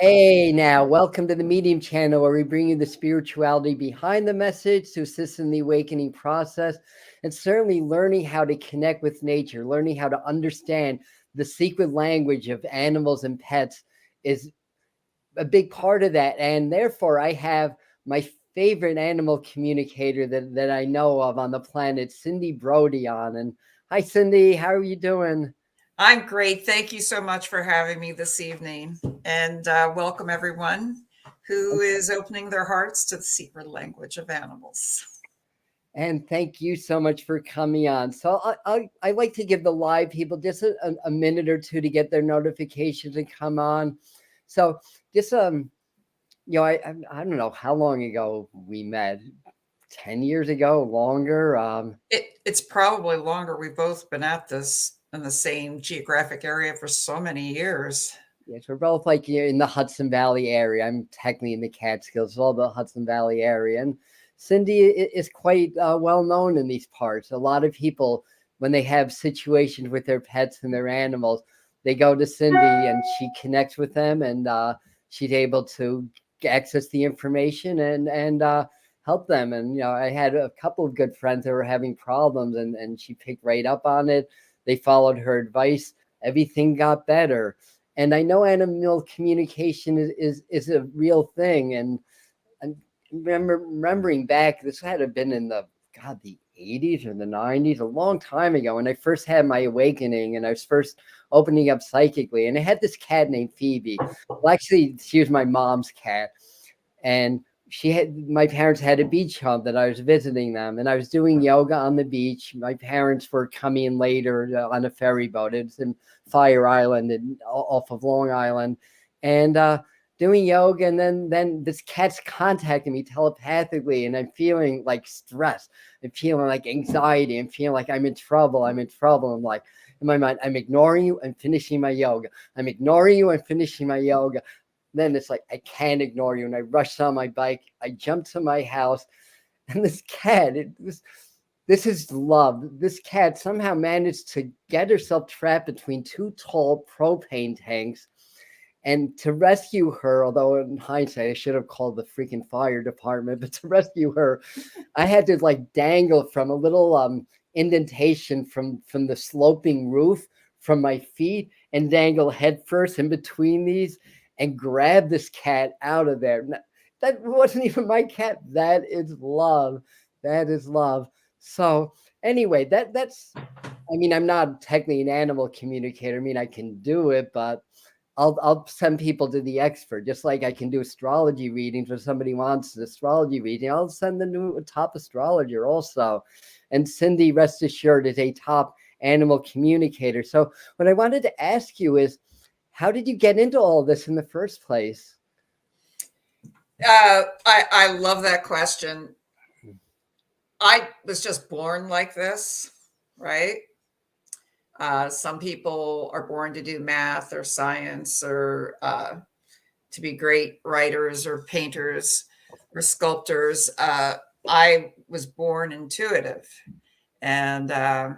Hey, now, welcome to the Medium channel where we bring you the spirituality behind the message to assist in the awakening process and certainly learning how to connect with nature, learning how to understand the secret language of animals and pets is a big part of that. And therefore, I have my favorite animal communicator that I know of on the planet, Cindy Brody, on. And hi, Cindy, how are you doing? I'm great. Thank you so much for having me this evening. And welcome everyone who is opening their hearts to the secret language of animals. And thank you so much for coming on. So I like to give the live people just a minute or two to get their notifications and come on. So just I don't know how long ago we met. 10 years ago, longer. It's probably longer. We've both been at this in the same geographic area for so many years. Yes, we're both like in the Hudson Valley area. I'm technically in the Catskills, all the Hudson Valley area, and Cindy is quite well known in these parts. A lot of people, when they have situations with their pets and their animals, they go to Cindy and she connects with them, and she's able to access the information and help them. And I had a couple of good friends that were having problems, and she picked right up on it. They followed her advice. Everything got better. And I know animal communication is a real thing. And I'm remembering back, this had to have been in the 80s or the 90s, a long time ago, when I first had my awakening and I was first opening up psychically. And I had this cat named Phoebe. Well, actually, she was my mom's cat. And my parents had a beach home that I was visiting them, and I was doing yoga on the beach. My parents were coming later on a ferry boat. It's in Fire Island and off of Long Island, and doing yoga. And then this cat's contacting me telepathically, and I'm feeling like stress. I'm feeling like anxiety. I'm feeling like I'm in trouble. I'm in trouble. I'm like, in my mind, I'm ignoring you. I'm finishing my yoga. I'm ignoring you. I'm finishing my yoga. Then it's like, I can't ignore you. And I rushed on my bike. I jumped to my house. And this cat, this is love. This cat somehow managed to get herself trapped between two tall propane tanks. And to rescue her, although in hindsight, I should have called the freaking fire department, but to rescue her, I had to like dangle from a little indentation from the sloping roof from my feet and dangle headfirst in between these and grab this cat out of there. That wasn't even my cat. That is love. That is love. So anyway, that's I mean, I'm not technically an animal communicator. I mean, I can do it, but I'll send people to the expert, just like I can do astrology readings when somebody wants an astrology reading. I'll send them to a top astrologer also. And Cindy, rest assured, is a top animal communicator. So what I wanted to ask you is, how did you get into all this in the first place? I love that question. I was just born like this, right? Some people are born to do math or science or to be great writers or painters or sculptors. I was born intuitive, and I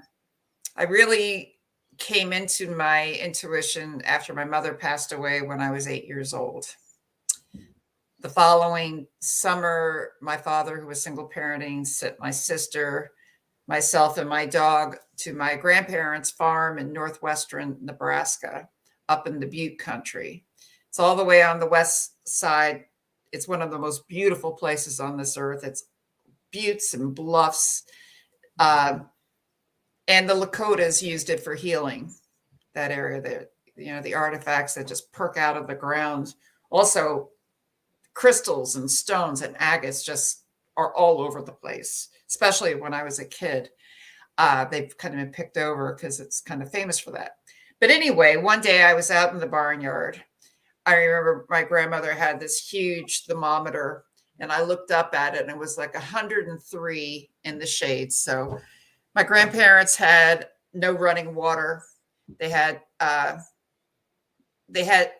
really came into my intuition after my mother passed away when I was 8 years old. The following summer, my father, who was single parenting, sent my sister, myself, and my dog to my grandparents' farm in northwestern Nebraska, up in the Butte country. It's all the way on the west side. It's one of the most beautiful places on this earth. It's buttes and bluffs. And the Lakotas used it for healing, that area there. The artifacts that just perk out of the ground. Also, crystals and stones and agates just are all over the place, especially when I was a kid. They've kind of been picked over because it's kind of famous for that. But anyway, one day I was out in the barnyard. I remember my grandmother had this huge thermometer, and I looked up at it, and it was like 103 in the shade. So my grandparents had no running water. They had a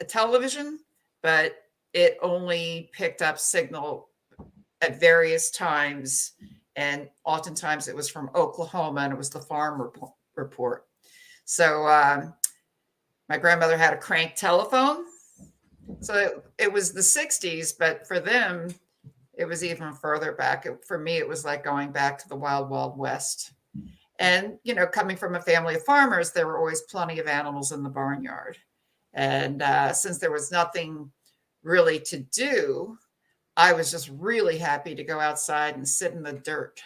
television, but it only picked up signal at various times. And oftentimes it was from Oklahoma, and it was the farm report. So my grandmother had a crank telephone, So it was the 60s, but for them, it was even further back. For me, it was like going back to the wild, wild west. And, you know, coming from a family of farmers, there were always plenty of animals in the barnyard. And since there was nothing really to do, I was just really happy to go outside and sit in the dirt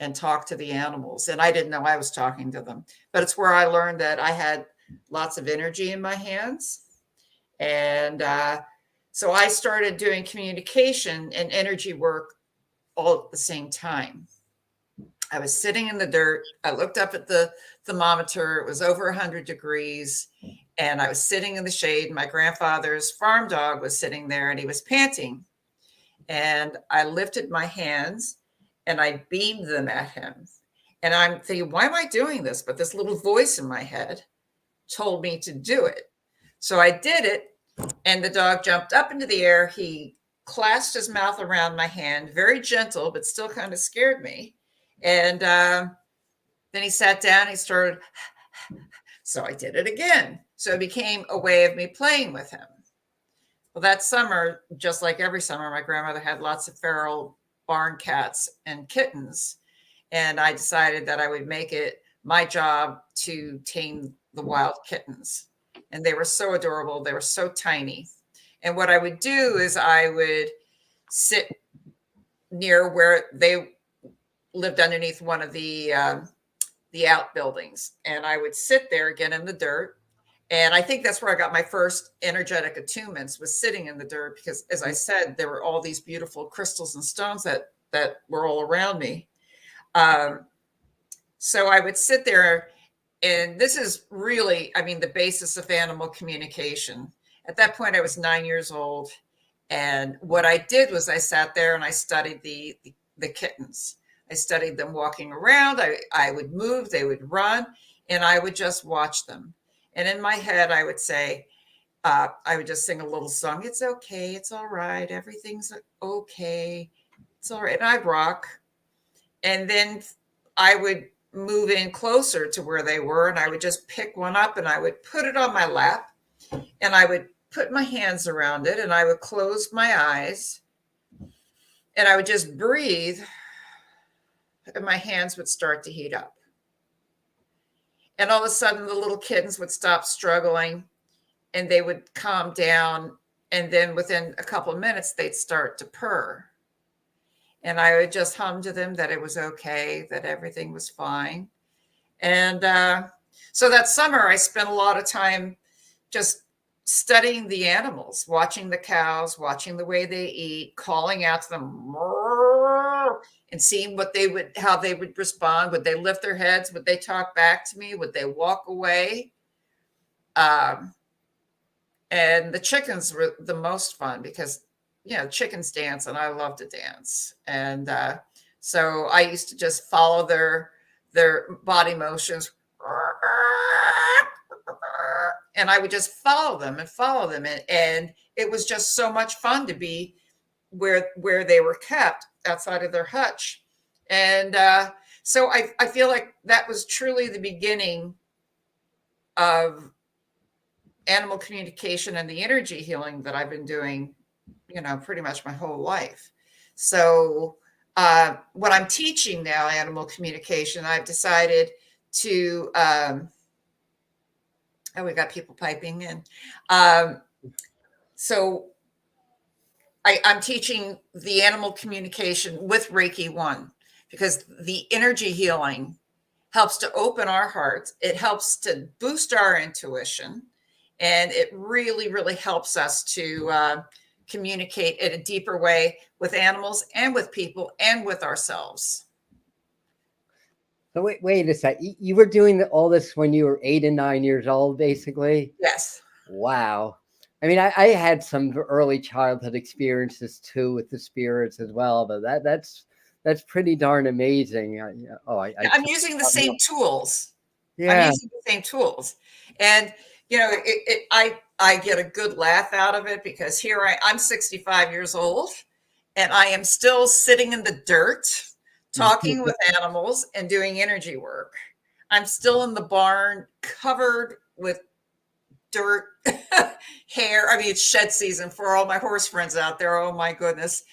and talk to the animals. And I didn't know I was talking to them, but it's where I learned that I had lots of energy in my hands. And so I started doing communication and energy work all at the same time. I was sitting in the dirt. I looked up at the thermometer. It was over 100 degrees. And I was sitting in the shade. My grandfather's farm dog was sitting there and he was panting. And I lifted my hands and I beamed them at him. And I'm thinking, why am I doing this? But this little voice in my head told me to do it. So I did it. And the dog jumped up into the air. He clasped his mouth around my hand, very gentle, but still kind of scared me. And then he sat down, he started. So I did it again. So it became a way of me playing with him. Well, that summer, just like every summer, my grandmother had lots of feral barn cats and kittens. And I decided that I would make it my job to tame the wild kittens. And they were so adorable. They were so tiny. And what I would do is I would sit near where they lived underneath one of the outbuildings. And I would sit there again in the dirt. And I think that's where I got my first energetic attunements, was sitting in the dirt, because as I said, there were all these beautiful crystals and stones that were all around me. So I would sit there, and this is really, I mean, the basis of animal communication. At that point, I was 9 years old. And what I did was I sat there and I studied the kittens. I studied them walking around. I would move, they would run, and I would just watch them. And in my head, I would say, I would just sing a little song. It's okay. It's all right. Everything's okay. It's all right. And I'd rock. And then I would move in closer to where they were, and I would just pick one up and I would put it on my lap, and I would put my hands around it, and I would close my eyes, and I would just breathe, and my hands would start to heat up. And all of a sudden, the little kittens would stop struggling and they would calm down. And then within a couple of minutes, they'd start to purr. And I would just hum to them that it was okay, that everything was fine. And so that summer, I spent a lot of time just studying the animals, watching the cows, watching the way they eat, calling out to them, and seeing how they would respond. Would they lift their heads? Would they talk back to me? Would they walk away? And the chickens were the most fun, because, you know, chickens dance and I love to dance. And so I used to just follow their body motions. And I would just follow them. And it was just so much fun to be where they were kept outside of their hutch. And so I feel like that was truly the beginning of animal communication and the energy healing that I've been doing, you know, pretty much my whole life. So what I'm teaching now, animal communication, I've decided to, we got people piping in. So I'm teaching the animal communication with Reiki 1, because the energy healing helps to open our hearts. It helps to boost our intuition. And it really, really helps us to communicate in a deeper way with animals and with people and with ourselves. So wait a sec. You were doing all this when you were 8 and 9 years old, basically? Yes. Wow. I mean, I had some early childhood experiences too with the spirits as well, but that's pretty darn amazing. I'm using the same tools. Yeah. I'm using the same tools. And, you know, I get a good laugh out of it, because here I'm 65 years old and I am still sitting in the dirt, talking with animals and doing energy work. I'm still in the barn, covered with dirt, hair. I mean, it's shed season for all my horse friends out there. Oh my goodness.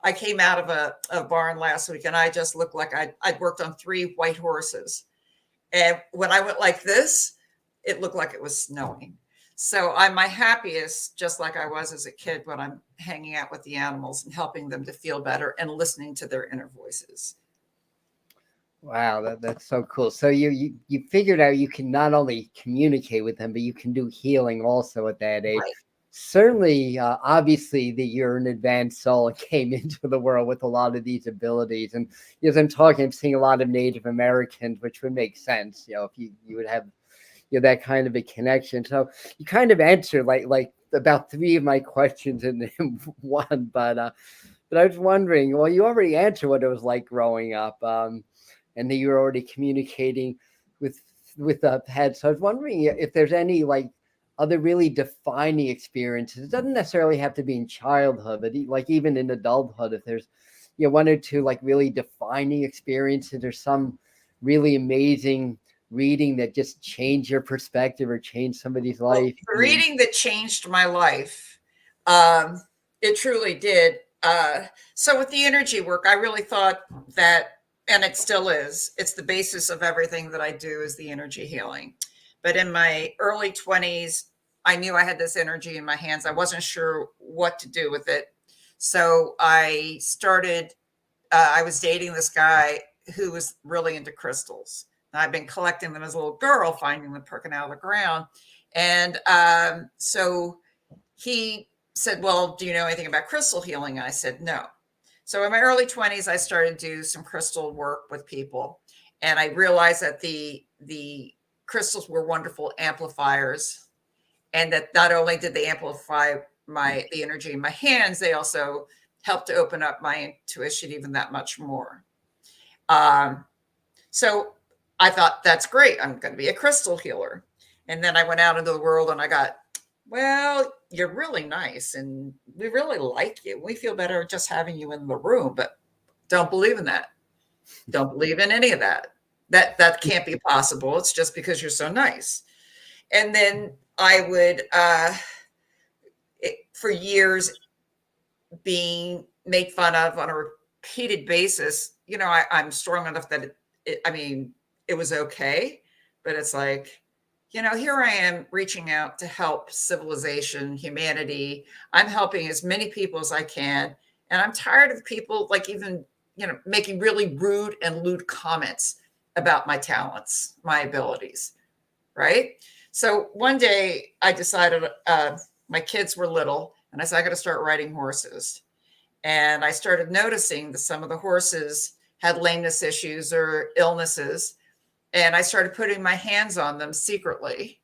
I came out of a barn last week and I just looked like I'd worked on 3 white horses. And when I went like this, it looked like it was snowing. So I'm my happiest, just like I was as a kid when I'm hanging out with the animals and helping them to feel better and listening to their inner voices. Wow, that's so cool. So you figured out you can not only communicate with them, but you can do healing also at that age. Right. Certainly, obviously, that you're an advanced soul and came into the world with a lot of these abilities. And as I'm talking, I'm seeing a lot of Native Americans, which would make sense. If you would have that kind of a connection. So you kind of answered like about 3 of my questions in one. But I was wondering, well, you already answered what it was like growing up. And that you're already communicating with pets. So I was wondering if there's any like other really defining experiences. It doesn't necessarily have to be in childhood, but like even in adulthood, if there's 1 or 2 like really defining experiences or some really amazing reading that just changed your perspective or changed somebody's life. Well, the reading that changed my life, it truly did. So with the energy work, I really thought that, and it still is, it's the basis of everything that I do is the energy healing. But in my early 20s, I knew I had this energy in my hands. I wasn't sure what to do with it. So I started, I was dating this guy who was really into crystals. And I've been collecting them as a little girl, finding them poking out of the ground. And so he said, well, do you know anything about crystal healing? And I said, no. So in my early 20s, I started to do some crystal work with people. And I realized that the crystals were wonderful amplifiers. And that not only did they amplify the energy in my hands, they also helped to open up my intuition even that much more. So I thought, that's great. I'm going to be a crystal healer. And then I went out into the world and I got, well, you're really nice and we really like you. We feel better just having you in the room, but don't believe in that. Don't believe in any of that. That can't be possible. It's just because you're so nice. And then I would, for years, being made fun of on a repeated basis. I'm strong enough that it was okay, but it's like, here I am reaching out to help civilization, humanity. I'm helping as many people as I can. And I'm tired of people like even, making really rude and lewd comments about my talents, my abilities. Right. So one day I decided, my kids were little and I said, I got to start riding horses. And I started noticing that some of the horses had lameness issues or illnesses. And I started putting my hands on them secretly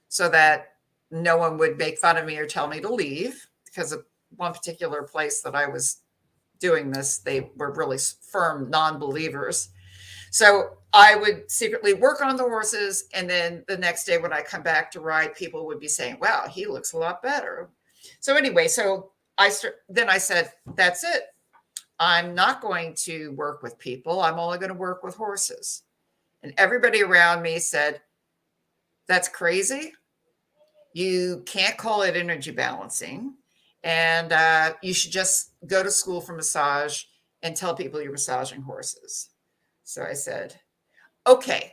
so that no one would make fun of me or tell me to leave, because of one particular place that I was doing this, they were really firm non-believers. So I would secretly work on the horses. And then the next day when I come back to ride, people would be saying, wow, he looks a lot better. So anyway, then I said, that's it. I'm not going to work with people. I'm only going to work with horses. And everybody around me said, that's crazy. You can't call it energy balancing. And you should just go to school for massage and tell people you're massaging horses. So I said, okay,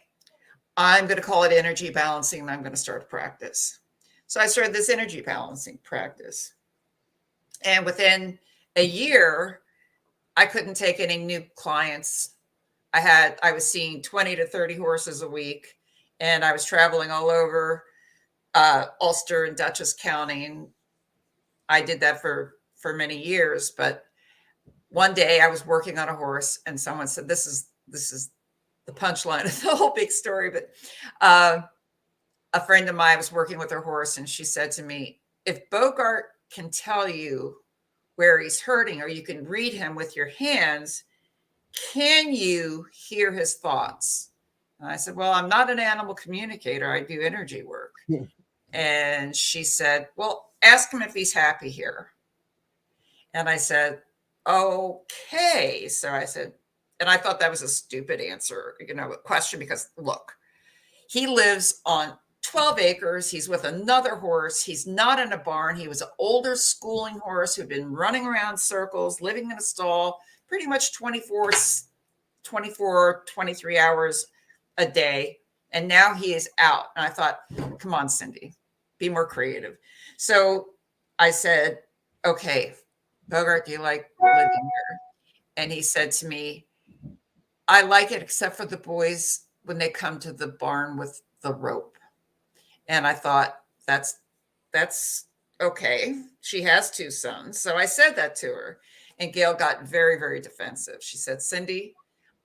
I'm going to call it energy balancing and I'm going to start practice. So I started this energy balancing practice. And within a year, I couldn't take any new clients. I was seeing 20 to 30 horses a week, and I was traveling all over Ulster and Dutchess County. And I did that for many years. But one day I was working on a horse and someone said, this is the punchline of the whole big story. But a friend of mine was working with her horse and she said to me, if Bogart can tell you where he's hurting or you can read him with your hands, can you hear his thoughts? And I said, well, I'm not an animal communicator. I do energy work. Yeah. And she said, well, ask him if he's happy here. And I said, okay. So I said, and I thought that was a stupid answer, question, because look, he lives on 12 acres. He's with another horse. He's not in a barn. He was an older schooling horse who'd been running around circles, living in a stall, pretty much 24, 23 hours a day. And now he is out. And I thought, come on, Cindy, be more creative. So I said, okay, Bogart, do you like living here? And he said to me, I like it except for the boys when they come to the barn with the rope. And I thought, that's okay. She has 2 sons. So I said that to her. And Gail got very, very defensive. She said, Cindy,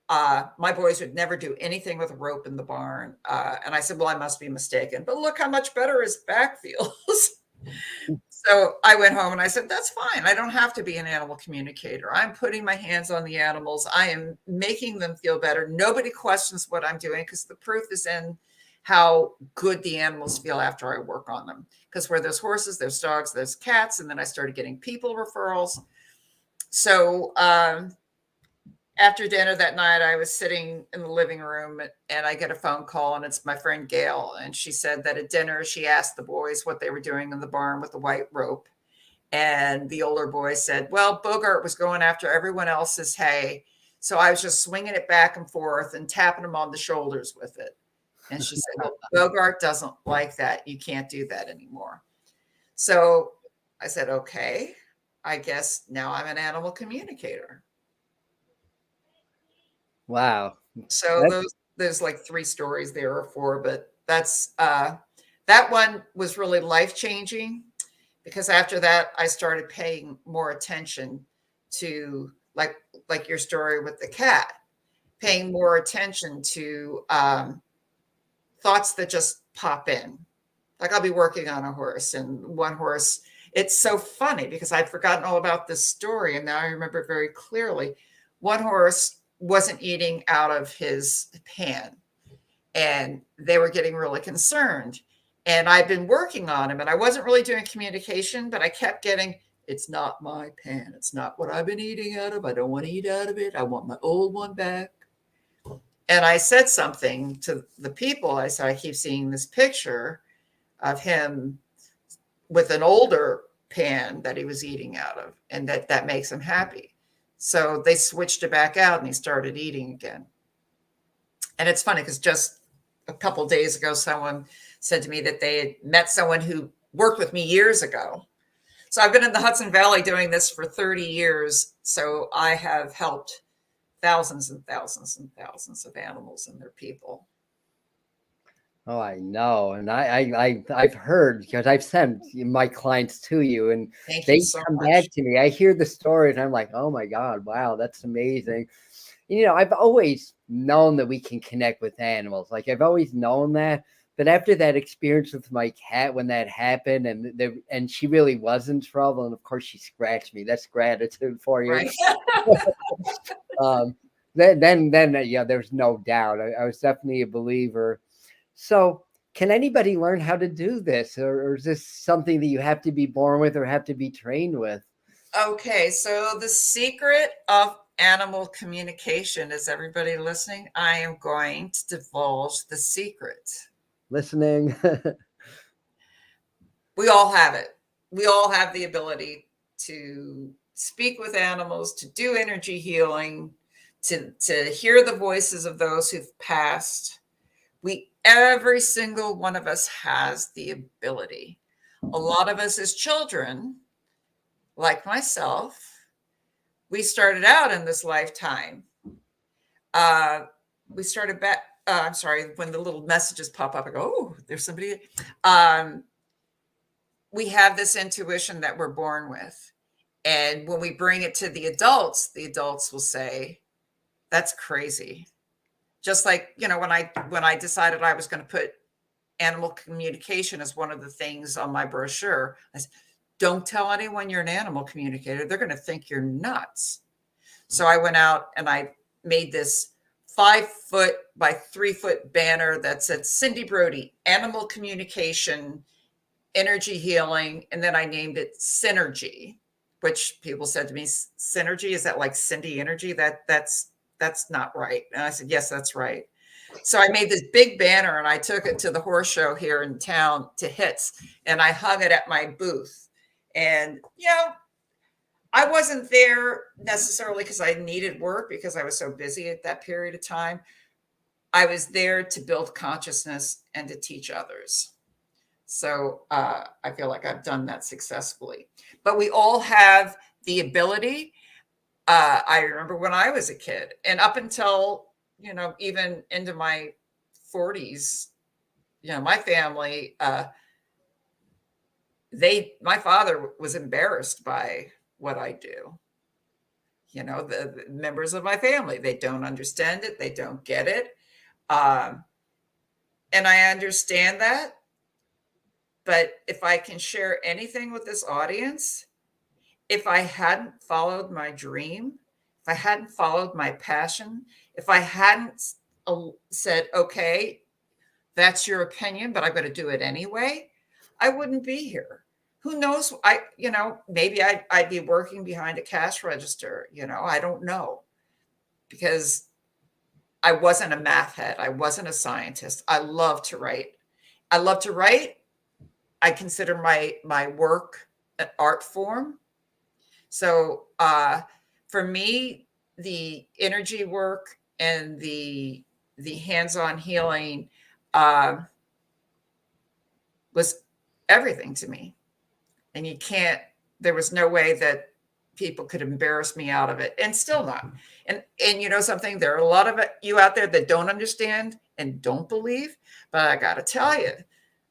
my boys would never do anything with a rope in the barn. And I said, well, I must be mistaken. But look how much better his back feels. So I went home and I said, that's fine. I don't have to be an animal communicator. I'm putting my hands on the animals. I am making them feel better. Nobody questions what I'm doing because the proof is in how good the animals feel after I work on them. Because where there's horses, there's dogs, there's cats. And then I started getting people referrals. So after dinner that night, I was sitting in the living room and I get a phone call and it's my friend Gail. And she said that at dinner, she asked the boys what they were doing in the barn with the white rope. And the older boy said, well, Bogart was going after everyone else's hay. So I was just swinging it back and forth and tapping him on the shoulders with it. And she said, well, Bogart doesn't like that. You can't do that anymore. So I said, okay, I guess now I'm an animal communicator. Wow. So there's like 3 stories there or 4, but that's that one was really life-changing because after that I started paying more attention to like your story with the cat, paying more attention to thoughts that just pop in. Like I'll be working on a horse and one horse, it's so funny because I'd forgotten all about this story and now I remember it very clearly. One horse wasn't eating out of his pan and they were getting really concerned. And I've been working on him and I wasn't really doing communication, but I kept getting, it's not my pan. It's not what I've been eating out of. I don't want to eat out of it. I want my old one back. And I said something to the people. I said, I keep seeing this picture of him with an older pan that he was eating out of and that makes him happy. So they switched it back out and he started eating again. And it's funny because just a couple of days ago, someone said to me that they had met someone who worked with me years ago. So I've been in the Hudson Valley doing this for 30 years. So I have helped thousands and thousands and thousands of animals and their people. Oh, I know. And I've heard because I've sent my clients to you and they so come much. back to me. I hear the stories and I'm like, oh my God, wow, that's amazing. You know, I've always known that we can connect with animals. Like I've always known that. But after that experience with my cat, when that happened and she really was in trouble, and of course she scratched me. That's gratitude for you. Right. Then yeah, there's no doubt. I was definitely a believer. So can anybody learn how to do this? Or is this something that you have to be born with or have to be trained with? Okay, so the secret of animal communication, is everybody listening? I am going to divulge the secret. Listening. We all have it. We all have the ability to speak with animals, to do energy healing, to hear the voices of those who've passed. Every single one of us has the ability. A lot of us as children, like myself, we started out in this lifetime. We started back, I'm sorry, when the little messages pop up, I go, oh, there's somebody. We have this intuition that we're born with. And when we bring it to the adults will say, that's crazy. Just like, you know, when I decided I was going to put animal communication as one of the things on my brochure, I said, don't tell anyone you're an animal communicator. They're going to think you're nuts. So I went out and I made this 5-foot by 3-foot banner that said Cindy Brody, animal communication, energy healing. And then I named it Synergy, which people said to me, Synergy, is that like Cindy Energy? That's not right. And I said, yes, that's right. So I made this big banner and I took it to the horse show here in town to Hits, and I hung it at my booth. And, I wasn't there necessarily because I needed work because I was so busy at that period of time. I was there to build consciousness and to teach others. So I feel like I've done that successfully. But we all have the ability. I remember when I was a kid and up until, even into my 40s, my family, my father was embarrassed by what I do. The members of my family, they don't understand it. They don't get it. And I understand that. But if I can share anything with this audience, if I hadn't followed my dream, if I hadn't followed my passion, if I hadn't said, okay, that's your opinion, but I'm going to do it anyway, I wouldn't be here. Who knows? Maybe I'd be working behind a cash register. I don't know, because I wasn't a math head. I wasn't a scientist. I love to write. I consider my work an art form. So for me, the energy work and the hands-on healing was everything to me. And there was no way that people could embarrass me out of it, and still not. And something, there are a lot of you out there that don't understand and don't believe, but I got to tell you,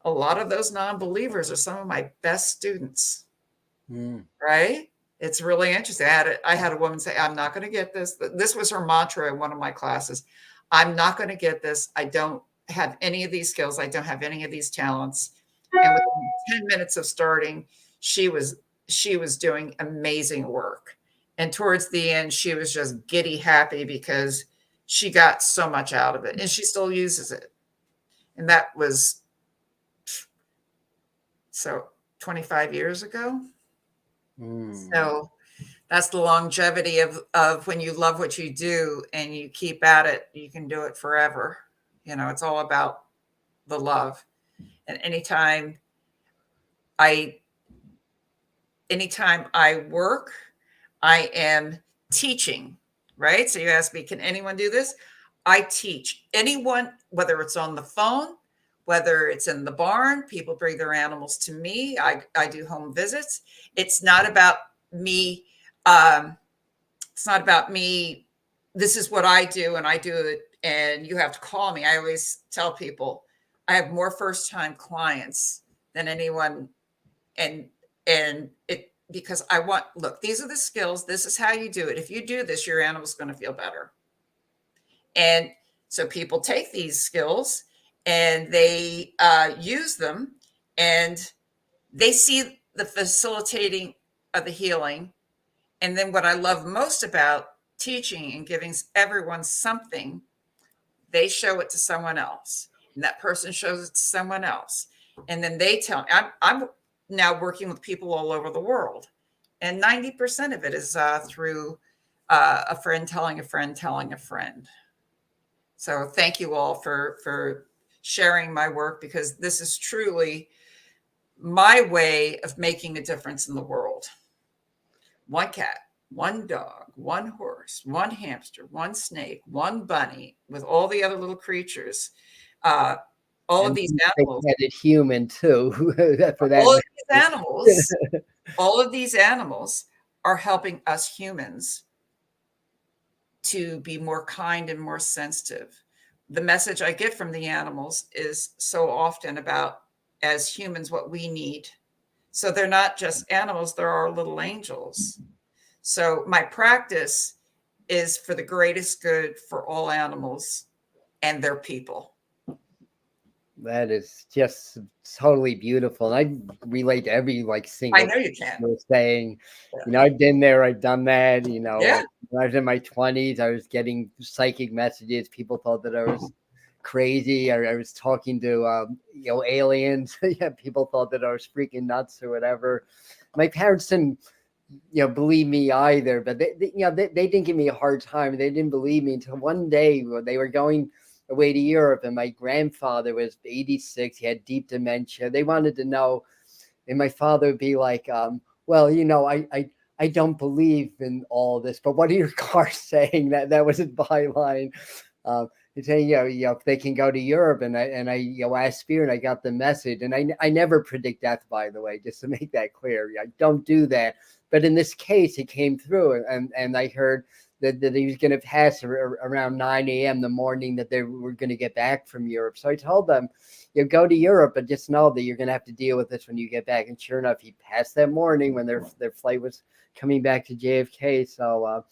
a lot of those non-believers are some of my best students. Right? It's really interesting. I had a woman say, I'm not going to get this. This was her mantra in one of my classes. I'm not going to get this. I don't have any of these skills. I don't have any of these talents. And within 10 minutes of starting, she was doing amazing work. And towards the end, she was just giddy happy because she got so much out of it, and she still uses it. And that was 25 years ago. So that's the longevity of when you love what you do and you keep at it, you can do it forever. It's all about the love. And anytime I work, I am teaching, right? So you ask me, can anyone do this? I teach anyone, whether it's on the phone, whether it's in the barn, people bring their animals to me. I do home visits. It's not about me. It's not about me. This is what I do, and I do it, and you have to call me. I always tell people I have more first-time clients than anyone, and it, because look, these are the skills. This is how you do it. If you do this, your animal's going to feel better. And so people take these skills and they use them, and they see the facilitating of the healing. And then what I love most about teaching and giving everyone something, they show it to someone else, and that person shows it to someone else. And then they tell me, I'm now working with people all over the world. And 90% of it is through a friend telling a friend telling a friend. So thank you all for sharing my work, because this is truly my way of making a difference in the world. One cat, one dog, one horse, one hamster, one snake, one bunny, with all the other little creatures. All of these animals. Big-headed human too. For that. All of these animals are helping us humans to be more kind and more sensitive. The message I get from the animals is so often about, as humans, what we need. So they're not just animals, they're our little angels. So my practice is for the greatest good for all animals and their people. That is just totally beautiful. And I relate to every single I know you can. You're saying, I've been there, I've done that, Yeah. When I was in my 20s, I was getting psychic messages. People thought that I was crazy. I was talking to, aliens. Yeah, people thought that I was freaking nuts or whatever. My parents didn't, believe me either, but they didn't give me a hard time. They didn't believe me until one day they were going away to Europe, and my grandfather was 86. He had deep dementia. They wanted to know, and my father would be like, well, I don't believe in all this, but what are your cards saying? That was his byline. He's saying, if they can go to Europe, and I asked Spirit, I got the message, and I never predict death, by the way, just to make that clear. I don't do that. But in this case, it came through, and I heard that he was going to pass around 9 a.m. the morning that they were going to get back from Europe. So I told them, go to Europe, but just know that you're going to have to deal with this when you get back. And sure enough, he passed that morning when their flight was coming back to JFK. So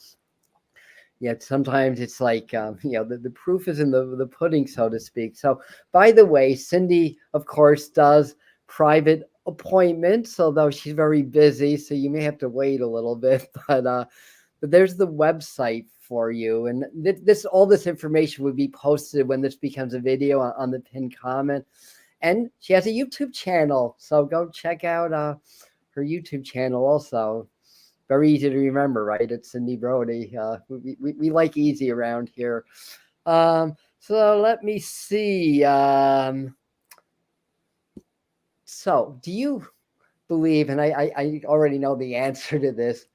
yeah, sometimes it's like, the proof is in the pudding, so to speak. So, by the way, Cindy, of course, does private appointments, although she's very busy, so you may have to wait a little bit. But there's the website for you, and all this information would be posted when this becomes a video on the pinned comment. And she has a YouTube channel, so go check out her YouTube channel also. Very easy to remember, right? It's Cindy Brody. We like easy around here. So let me see. So do you believe, and I already know the answer to this,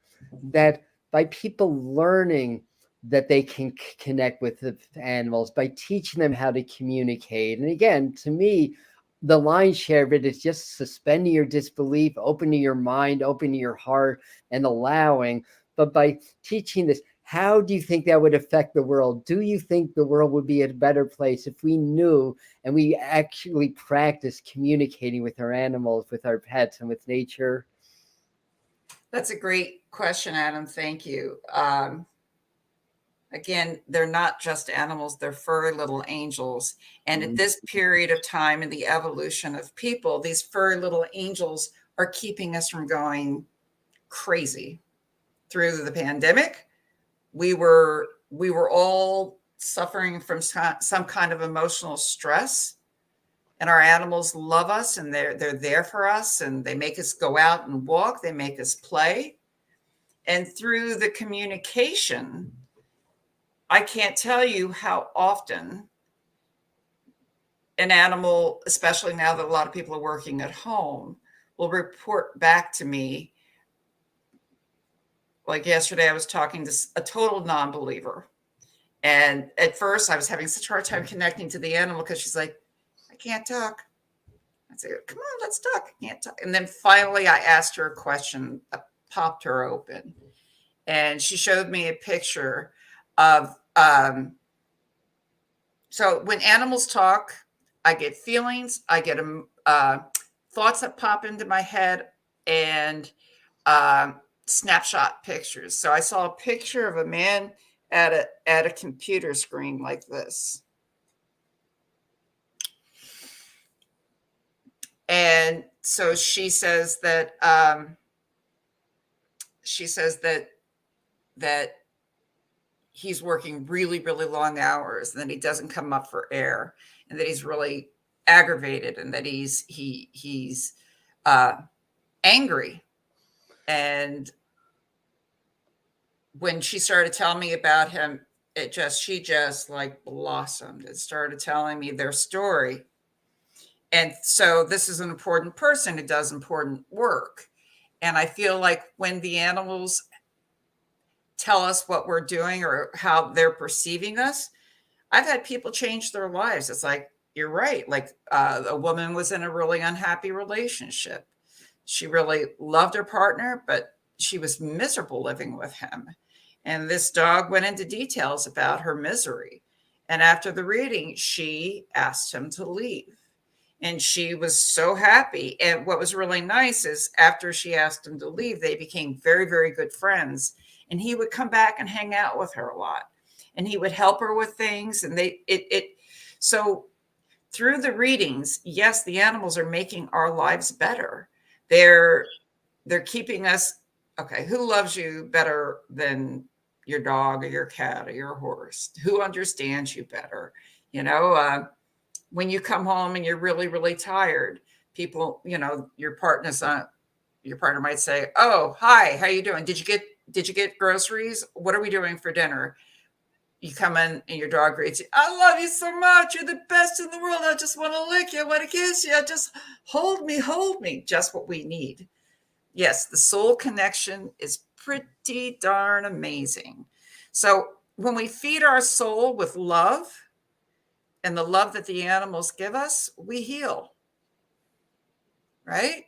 that by people learning that they can connect with the animals, by teaching them how to communicate, and again, to me, the lion's share of it is just suspending your disbelief, opening your mind, opening your heart, and allowing. But by teaching this, how do you think that would affect the world? Do you think the world would be a better place if we knew and we actually practiced communicating with our animals, with our pets, and with nature? That's a great question, Adam. Thank you. Again, they're not just animals, they're furry little angels. And at this period of time in the evolution of people, these furry little angels are keeping us from going crazy. Through the pandemic, we were all suffering from some kind of emotional stress, and our animals love us, and they're there for us, and they make us go out and walk, they make us play. And through the communication, I can't tell you how often an animal, especially now that a lot of people are working at home, will report back to me. Like yesterday, I was talking to a total non-believer. And at first, I was having such a hard time connecting to the animal because she's like, I can't talk. I said, come on, let's talk. I can't talk. And then finally, I asked her a question, popped her open. And she showed me a picture of, so when animals talk, I get feelings, I get thoughts that pop into my head, and snapshot pictures. So I saw a picture of a man at a computer screen like this. And so she says that he's working really, really long hours, and that he doesn't come up for air, and that he's really aggravated, and that he's angry. And when she started telling me about him, she just like blossomed and started telling me their story. And so this is an important person who does important work. And I feel like when the animals tell us what we're doing or how they're perceiving us, I've had people change their lives. It's like, you're right. Like a woman was in a really unhappy relationship. She really loved her partner, but she was miserable living with him. And this dog went into details about her misery. And after the reading, she asked him to leave. And she was so happy. And what was really nice is after she asked him to leave, they became very, very good friends. And he would come back and hang out with her a lot. And he would help her with things. And so through the readings, yes, the animals are making our lives better. They're keeping us, okay, who loves you better than your dog or your cat or your horse? Who understands you better? When you come home and you're really, really tired, people, your partner might say, oh, hi, how you doing? Did you get groceries? What are we doing for dinner? you come in and your dog greets you. I love you so much. You're the best in the world. I just want to lick you. I want to kiss you. Just hold me, hold me. Just what we need. Yes, the soul connection is pretty darn amazing. So when we feed our soul with love and the love that the animals give us, we heal. Right?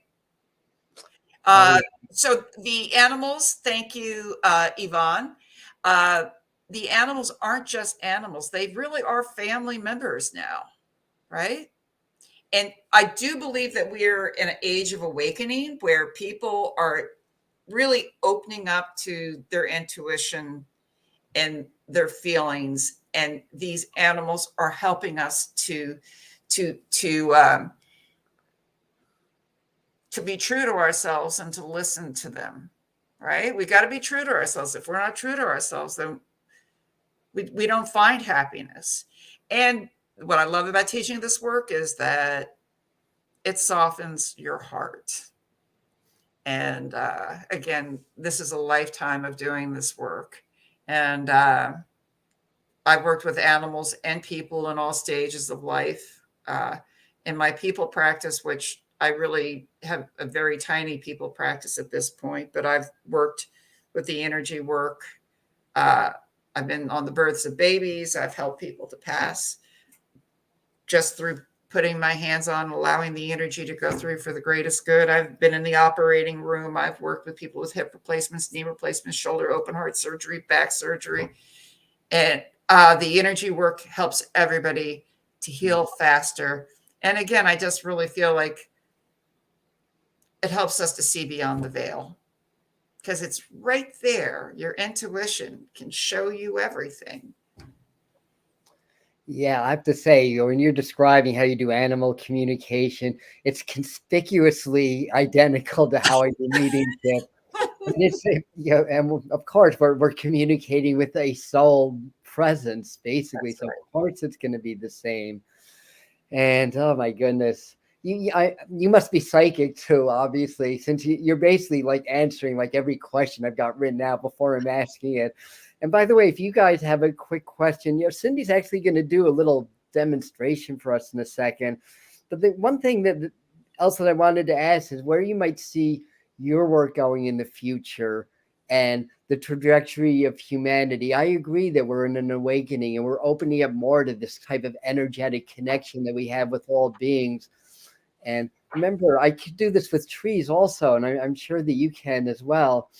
So the animals, thank you, Yvonne. The animals aren't just animals. They really are family members now, right? And I do believe that we're in an age of awakening where people are really opening up to their intuition and their feelings. And these animals are helping us to be true to ourselves and to listen to them, right? We got to be true to ourselves. If we're not true to ourselves, then we don't find happiness. And what I love about teaching this work is that it softens your heart. And again, this is a lifetime of doing this work. And I've worked with animals and people in all stages of life. In my people practice, which I really have a very tiny people practice at this point, but I've worked with the energy work. I've been on the births of babies. I've helped people to pass just through putting my hands on, allowing the energy to go through for the greatest good. I've been in the operating room. I've worked with people with hip replacements, knee replacements, shoulder, open heart surgery, back surgery. And the energy work helps everybody to heal faster. And again, I just really feel like it helps us to see beyond the veil because it's right there. Your intuition can show you everything. Yeah, I have to say, when you're describing how you do animal communication, it's conspicuously identical to how I do mediumship. And it's, and of course, we're communicating with a soul presence, basically. That's So right. of course, it's going to be the same. And oh my goodness, you must be psychic too, obviously, since you're basically like answering like every question I've got written out before I'm asking it. And by the way, if you guys have a quick question, Cindy's actually going to do a little demonstration for us in a second. But the one thing that else that I wanted to ask is where you might see your work going in the future and the trajectory of humanity. I agree that we're in an awakening and we're opening up more to this type of energetic connection that we have with all beings. And remember, I could do this with trees also, and I'm sure that you can as well.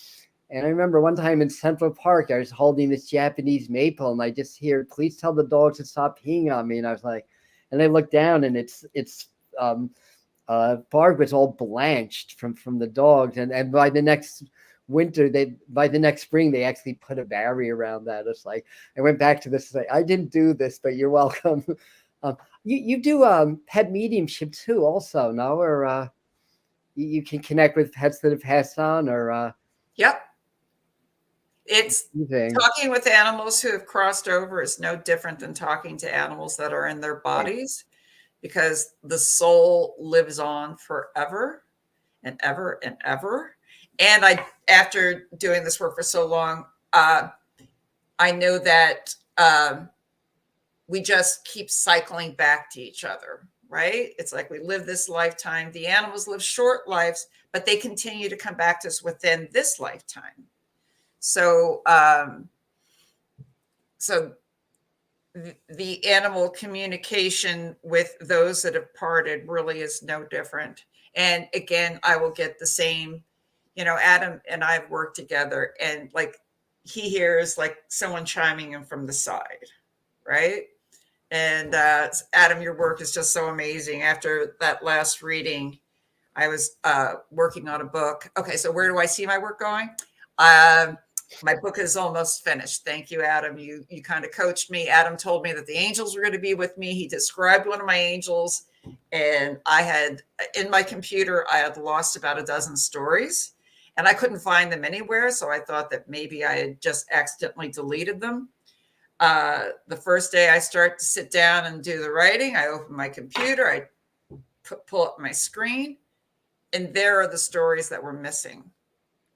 And I remember one time in Central Park, I was holding this Japanese maple, and I just hear, "Please tell the dogs to stop peeing on me." And I was like, and I looked down, and it's bark was all blanched from the dogs. And by the next winter, by the next spring, they actually put a barrier around that. It's like I went back to this. Like, I didn't do this, but you're welcome. You do pet mediumship too, also, no? Or you can connect with pets that have passed on, or Yep. It's talking with animals who have crossed over is no different than talking to animals that are in their bodies, because the soul lives on forever and ever and ever. And after doing this work for so long, I know that we just keep cycling back to each other, right? It's like we live this lifetime. The animals live short lives, but they continue to come back to us within this lifetime. So, the animal communication with those that have parted really is no different. And again, I will get the same, Adam and I have worked together, and like he hears like someone chiming in from the side, right? And Adam, your work is just so amazing. After that last reading, I was working on a book. Okay, so where do I see my work going? My book is almost finished. Thank you, Adam. You kind of coached me. Adam told me that the angels were going to be with me. He described one of my angels, and I had in my computer, I had lost about a dozen stories, and I couldn't find them anywhere. So I thought that maybe I had just accidentally deleted them. The first day I start to sit down and do the writing, I open my computer, I pull up my screen, and there are the stories that were missing.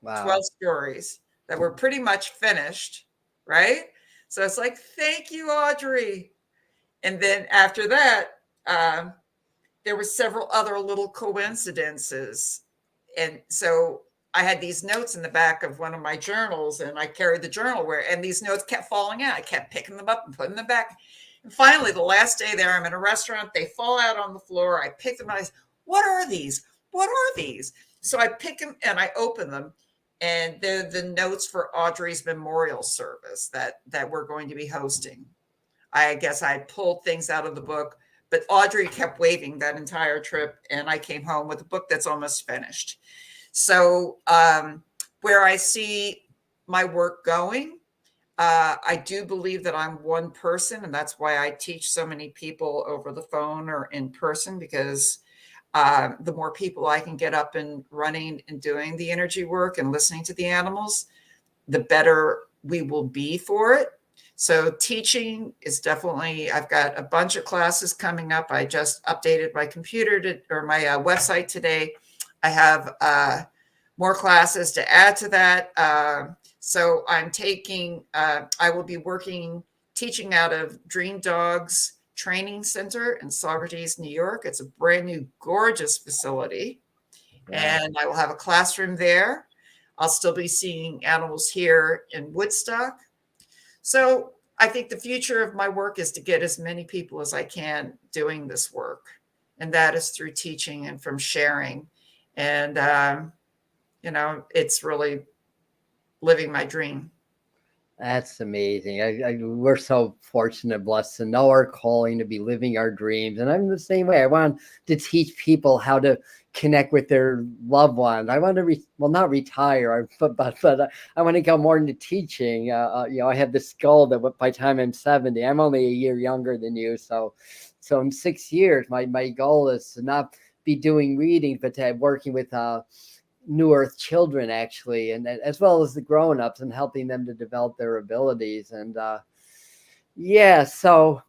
Wow. 12 stories that were pretty much finished, right? So it's like, thank you, Audrey. And then after that, there were several other little coincidences. And so I had these notes in the back of one of my journals, and I carried the journal and these notes kept falling out. I kept picking them up and putting them back. And finally, the last day there, I'm in a restaurant. They fall out on the floor. I pick them up. I say, what are these? What are these? So I pick them and I open them. And they're the notes for Audrey's memorial service that we're going to be hosting. I guess I pulled things out of the book, but Audrey kept waving that entire trip, and I came home with a book that's almost finished. So where I see my work going, I do believe that I'm one person, and that's why I teach so many people over the phone or in person, because the more people I can get up and running and doing the energy work and listening to the animals, the better we will be for it. So teaching is definitely, I've got a bunch of classes coming up. I just updated my computer or my website today. I have more classes to add to that. So I'm taking, I will be teaching out of Dream Dogs Training Center in Socrates, New York. It's a brand new, gorgeous facility. Yeah. And I will have a classroom there. I'll still be seeing animals here in Woodstock. So I think the future of my work is to get as many people as I can doing this work. And that is through teaching and from sharing. And, it's really living my dream. That's amazing. We're so fortunate, blessed to know our calling, to be living our dreams. And I'm the same way. I want to teach people how to connect with their loved ones. I want to, not retire, but I want to go more into teaching. I have this goal that by the time I'm 70, I'm only a year younger than you. So in 6 years, my goal is to not be doing readings, but to have working with New Earth children, actually, and as well as the grown-ups, and helping them to develop their abilities. And so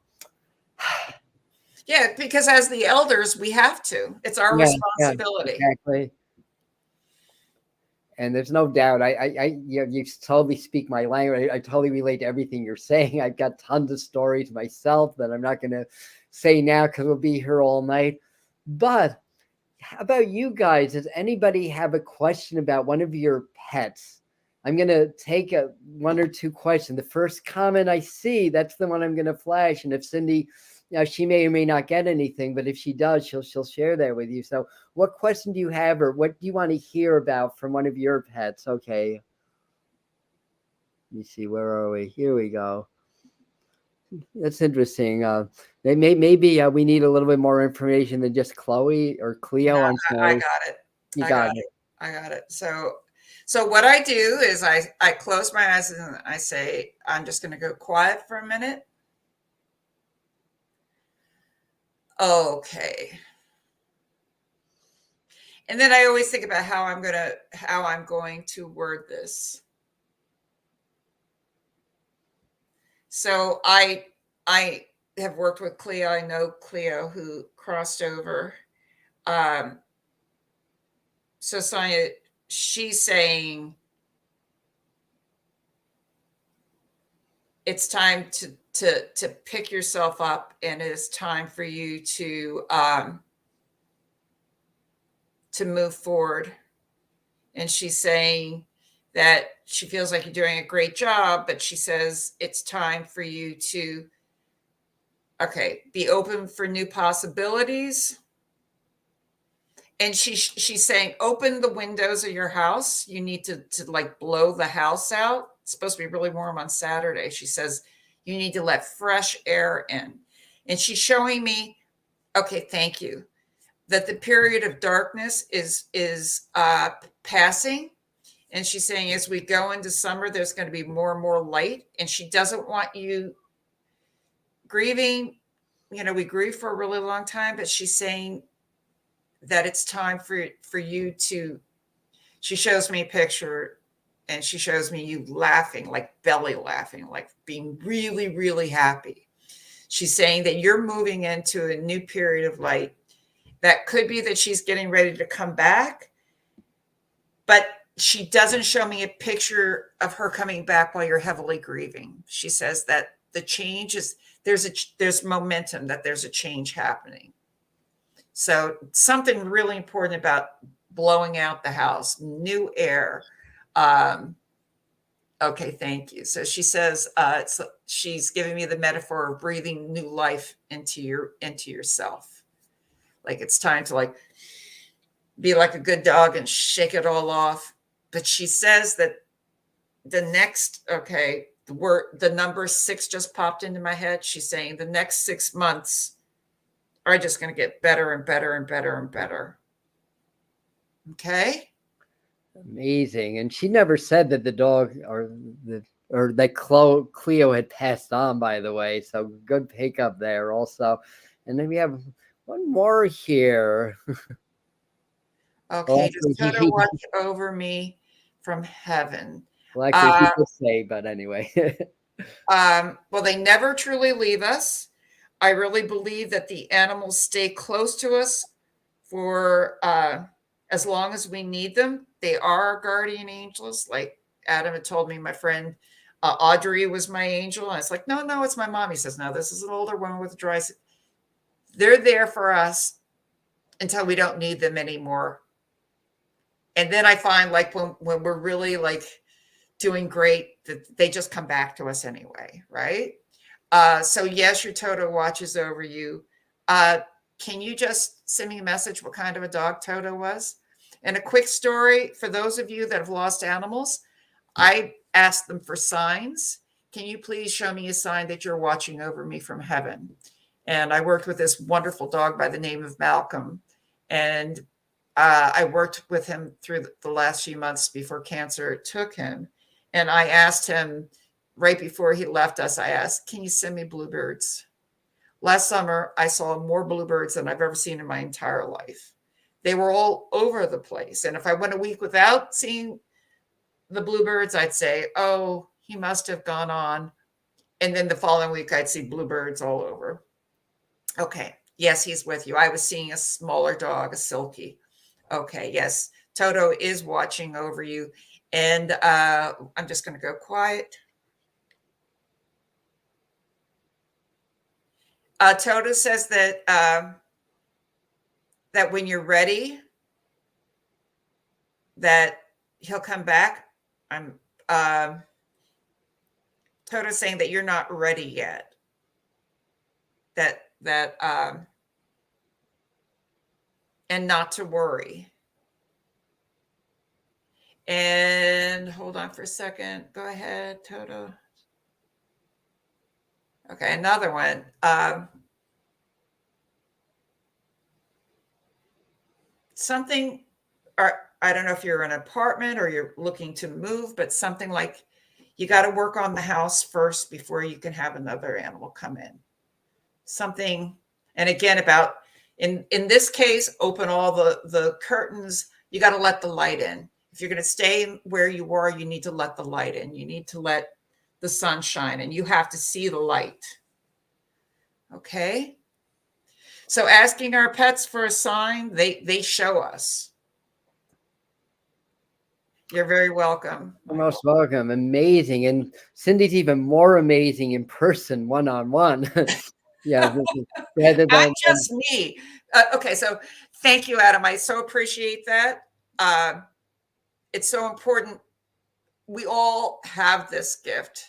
yeah, because as the elders, we have to. It's our responsibility. Yeah, exactly. And there's no doubt, you totally speak my language. I totally relate to everything you're saying. I've got tons of stories myself that I'm not going to say now because we'll be here all night. But how about you guys? Does anybody have a question about one of your pets? I'm going to take one or two questions. The first comment I see, that's the one I'm going to flash. And if Cindy, she may or may not get anything, but if she does, she'll share that with you. So what question do you have, or what do you want to hear about from one of your pets? Okay. Let me see. Where are we? Here we go. That's interesting. Maybe we need a little bit more information than just Chloe or Cleo. Yeah, I'm sorry. I got it. I got it. So what I do is I close my eyes and I say, I'm just going to go quiet for a minute. Okay. And then I always think about how I'm going to word this. So I have worked with Cleo. I know Cleo, who crossed over. So Sonia, she's saying it's time to pick yourself up, and it's time for you to move forward. And she's saying that she feels like you're doing a great job, but she says it's time for you to, be open for new possibilities. And she's saying, open the windows of your house. You need to like blow the house out. It's supposed to be really warm on Saturday. She says, you need to let fresh air in. And she's showing me, thank you, that the period of darkness is passing. And she's saying, as we go into summer, there's going to be more and more light. And she doesn't want you grieving. We grieve for a really long time, but she's saying that it's time for you to, she shows me a picture and she shows me you laughing, like belly laughing, like being really, really happy. She's saying that you're moving into a new period of light. That could be that she's getting ready to come back, but she doesn't show me a picture of her coming back while you're heavily grieving. She says that the change is there's momentum, that there's a change happening. So something really important about blowing out the house, new air. Okay, thank you. So she says she's giving me the metaphor of breathing new life into yourself. Like it's time to like be like a good dog and shake it all off. But she says that the next, okay, the number 6 just popped into my head. She's saying the next 6 months are just going to get better and better and better and better. Okay. Amazing. And she never said that the dog or that Cleo had passed on, by the way. So good pickup there also. And then we have one more here. Okay. Does Toto watch over me from heaven? Well, actually, people say, but anyway. Well, they never truly leave us. I really believe that the animals stay close to us for as long as we need them. They are our guardian angels. Like Adam had told me, my friend Audrey was my angel. And it's like, no, it's my mom. He says, no, this is an older woman with dry. They're there for us until we don't need them anymore. And then I find like when we're really like doing great, that they just come back to us anyway, right? So yes, your Toto watches over you. Can you just send me a message what kind of a dog Toto was? And a quick story for those of you that have lost animals. I asked them for signs. Can you please show me a sign that you're watching over me from heaven? And I worked with this wonderful dog by the name of Malcolm. And I worked with him through the last few months before cancer took him. And I asked him right before he left us, I asked, can you send me bluebirds? Last summer, I saw more bluebirds than I've ever seen in my entire life. They were all over the place. And if I went a week without seeing the bluebirds, I'd say, oh, he must have gone on. And then the following week, I'd see bluebirds all over. Okay. Yes, he's with you. I was seeing a smaller dog, a silky. Okay. Yes. Toto is watching over you. And I'm just going to go quiet. Toto says that that when you're ready, that he'll come back. I'm Toto's saying that you're not ready yet. That and not to worry. And hold on for a second. Go ahead, Toto. Okay, another one. Something, or I don't know if you're in an apartment or you're looking to move, but something like you got to work on the house first before you can have another animal come in. Something, and again, about in this case, open all the curtains. You got to let the light in. If you're going to stay where you are, you need to let the light in. You need to let the sun shine, and you have to see the light. Okay. So asking our pets for a sign, they show us. You're very welcome. You're most welcome. Amazing. And Cindy's even more amazing in person, one-on-one. Yeah. Not just me. Okay. So thank you, Adam. I so appreciate that. It's so important. We all have this gift.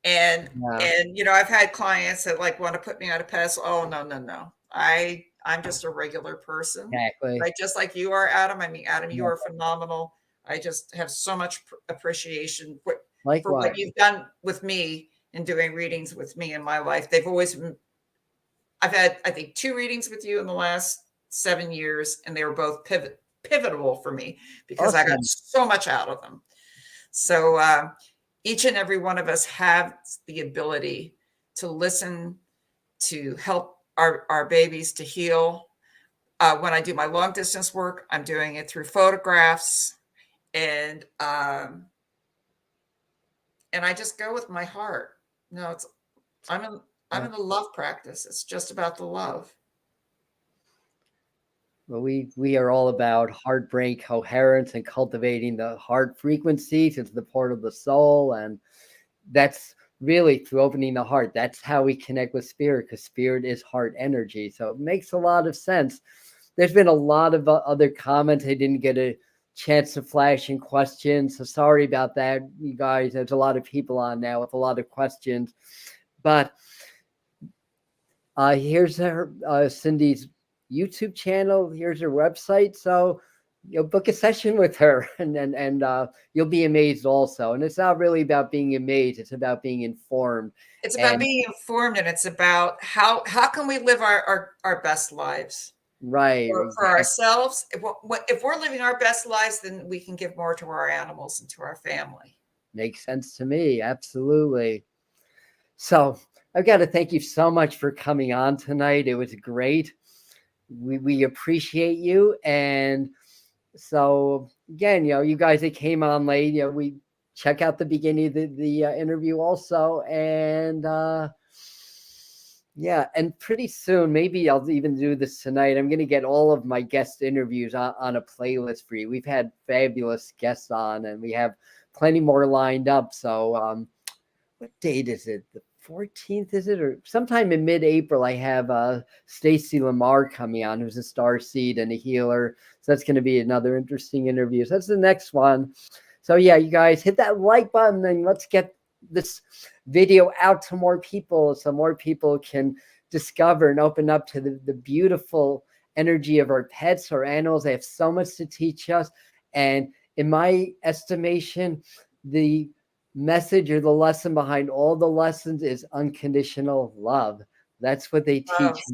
And I've had clients that like want to put me on a pedestal. Oh, no. I'm just a regular person. Exactly. Right? Just like you are, Adam. I mean, Adam, you are phenomenal. I just have so much appreciation for what you've done with me in doing readings with me in my life. They've always been, I've had, I think, 2 readings with you in the last 7 years, and they were both pivotal for me because I got so much out of them. So each and every one of us have the ability to listen, to help our babies to heal. When I do my long distance work, I'm doing it through photographs, and I just go with my heart. No, I'm in the love practice. It's just about the love. Well, we are all about heart brain coherence and cultivating the heart frequencies. It's the port of the soul, and that's really through opening the heart. That's how we connect with spirit, because spirit is heart energy. So it makes a lot of sense. There's been a lot of other comments I didn't get a chance to flash in questions. So sorry about that, you guys. There's a lot of people on now with a lot of questions. But here's her Cindy's YouTube channel. Here's her website. So you'll book a session with her, and you'll be amazed also. And it's not really about being amazed; it's about being informed. It's about being informed, and it's about how can we live our best lives, Right, for exactly. ourselves. If we're living our best lives, then we can give more to our animals and to our family. Makes sense to me. Absolutely. So I've got to thank you so much for coming on tonight. It was great. We appreciate you. And so again, you guys that came on late, we check out the beginning of the interview also. And yeah, and pretty soon, maybe I'll even do this tonight. I'm going to get all of my guest interviews on a playlist for you. We've had fabulous guests on, and we have plenty more lined up. So what date is it? The 14th, is it? Or sometime in mid-April, I have Stacy Lamar coming on, who's a starseed and a healer. So that's going to be another interesting interview. So that's the next one. So yeah, you guys hit that like button and let's get this video out to more people so more people can discover and open up to the beautiful energy of our pets or animals. They have so much to teach us. And in my estimation, the message or the lesson behind all the lessons is unconditional love. That's what they teach us.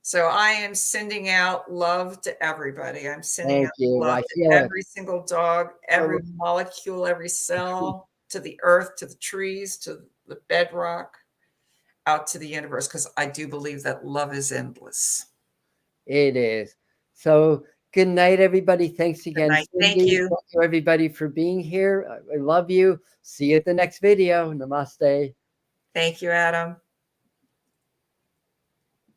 So I am sending out love to everybody. I'm sending Thank out you. love I to feel it. every single dog, every molecule, every cell, to the earth, to the trees, to the bedrock, out to the universe, because I do believe that love is endless. It is. So good night, everybody. Thanks Good again, night. Thank Cindy. you. Thank you, everybody, for being here. I love you. See you at the next video. Namaste. Thank you, Adam.